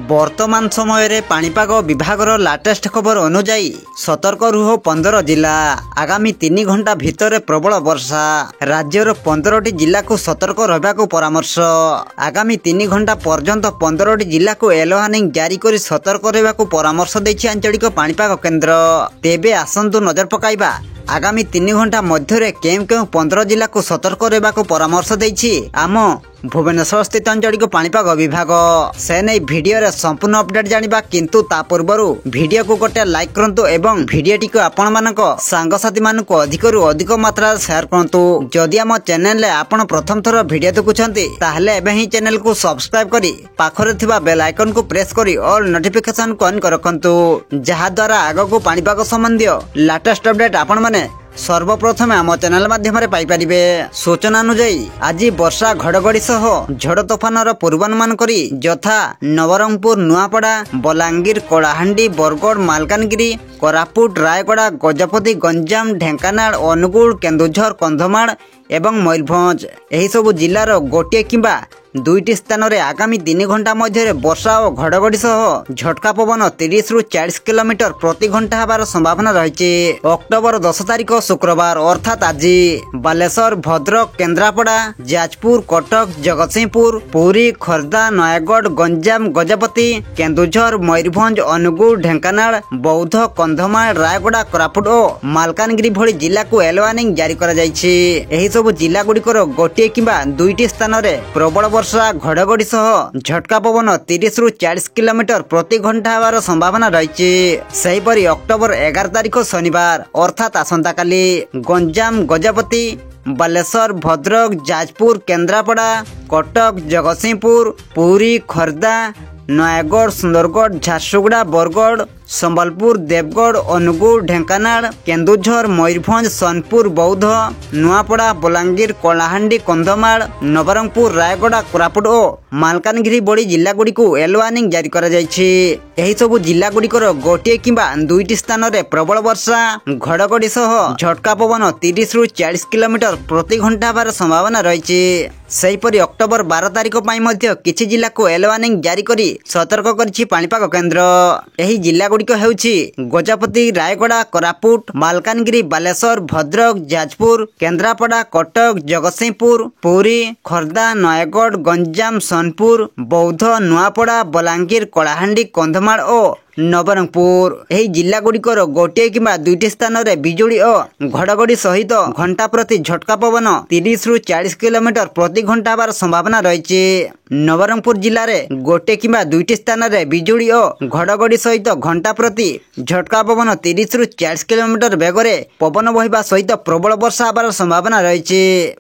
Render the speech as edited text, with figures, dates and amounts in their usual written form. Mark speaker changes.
Speaker 1: बर्तमान समय पाणीपाग विभागर लाटेस्ट खबर अनुजाई सतर्क रुह 15 जिला। आगामी 3 घंटा भितर प्रबल वर्षा। राज्यर 15टी जिला को सतर्क रहा परामर्श। आगामी 3 घंटा पर्यंत 15टी जिला को येलो वार्निंग जारी कर सतर्क रहा परामर्श देछि आंचलिक पाणीपाग केन्द्र। तेबे आसंतु नजर पकाइबा आगामी 3 घंटा मध्य केउ 15 जिला को सतर्क रहा परामर्श देछि आम भुवनेश्वर स्थित आंचलिक पाणीपाग विभाग। से नहीं वीडियो रे संपूर्ण अपडेट जानिबा, किंतु ता पूर्व वीडियो को गोटे लाइक करंतु एवं वीडियोटी को आपण मानक सांगसाथी मानक अधिकरु अधिक मात्रा शेयर करंतु। जदि आम चैनल रे आपण प्रथम थर वीडियो देखुछंती ताहले एबे ही चैनल को सब्सक्राइब करी पाखरे थिबा बेल आइकन को प्रेस करी ऑल नोटिफिकेशन को ऑन रखंतु, जहा द्वारा आगो पाणीपाग संबंधी लेटेस्ट अपडेट आपण माने सर्वप्रथम आम चैनल माध्यम पाइपारे। सूचना अनुजाई आज वर्षा घड़घड़ी सह झड़ तोफानर पूर्वानुमान करी यथा नवरंगपुर, नुआपड़ा, बलांगीर, कलाहांडी, बरगड़, मालकानगिरी, कोरापुट, रायगड़ा, गजपति, गंजाम, ढेंकानाल, अनुगुल, केन्दुझर, कंधमाल एवं मयूरभंज एही सबु जिलार गोटे किंबा 2टी स्थान रे आगामी 3 घंटा मध्य वर्षा और घड़घड़ी सह झटका पवन 30 रु 40 किलोमीटर प्रति घंटा हबार संभावना रही। अक्टोबर 10 तारिख शुक्रवार अर्थात आज बालेश्वर, भद्रक, केन्द्रापड़ा, जाजपुर, कटक, जगतसिंहपुर, पुरी, खोर्धा, नयागढ़, गंजाम, गजपति, केन्दुझर, मयूरभंज, अनुगुल, ढेंकानाल, बौद्ध, कंधमाल, रायगड़ा, कोरापुट और मालकानगिरी भली जिला को येलो वार्निंग जारी करा जायछि। एही सब जिला गुड़िकर गोटे किंबा 2टी स्थान रे प्रबल वर्षा घड़घड़ी सह झटका पवन 30 रु 40 किलोमीटर प्रति घंटा हबार संभावना रही। सेहीपरि अक्टोबर 11 तारिख शनिवार अर्थात आसंता काली गंजाम, गजपति, बालेश्वर, भद्रक, जाजपुर, केन्द्रापड़ा, कटक, जगतसिंहपुर, पुरी, खोर्धा, नयागढ़, सुंदरगढ़, झारसुगुड़ा, बरगड़, संबलपुर, देवगढ़, अनुगुल, ढेंकानाल, केन्दुझर, मयूरभंज, सोनपुर, बौद्ध, नुआपड़ा, बलांगीर, कलाहांडी, कंधमाल, नवरंगपुर, रायगड़ा, कोरापुट और मालकानगिरी बड़ी जिला गुड़ी को येलो वार्निंग जारी करा जायछि। एही सबु जिला गुड़िकर गोटे किंबा 2टी स्थान रे प्रबल वर्षा घड़घड़ी सह झटका पवन 30 रु 40 किलोमीटर प्रति घंटा हबार संभावना रही। सेहीपरि अक्टोबर 12 तारिख पई मध्य किछि जिला को येलो वार्निंग जारी करी सतर्क करछि पाणीपाग केन्द्र। एही जिला गुड़िक हेउछि गजपति, रायगड़ा, कोरापुट, मालकानगिरी, बालेश्वर, भद्रक, जाजपुर, केन्द्रापड़ा, कटक, जगतसिंहपुर, पुरी, खोर्धा, नयागढ़, गंजाम, सोनपुर, बौद्ध, नुआपड़ा, बलांगीर, कलाहांडी, कंधमाल और नवरंगपुर। एही जिला गुड़िकर गोटे किंबा 2टी स्थान रे बिजुली और घड़घड़ी सहित घंटा प्रति झटका पवन 30 रु 40 किलोमीटर प्रति घंटा हबार संभावना रही। नवरंगपुर जिले में गोटे किंबा 2टी स्थान रे बिजुली और घड़घड़ी सहित घंटा प्रति झटका पवन 30 रु 40 किलोमीटर बेगरे पवन बहिबा सहित प्रबल वर्षा हबार संभावना रही।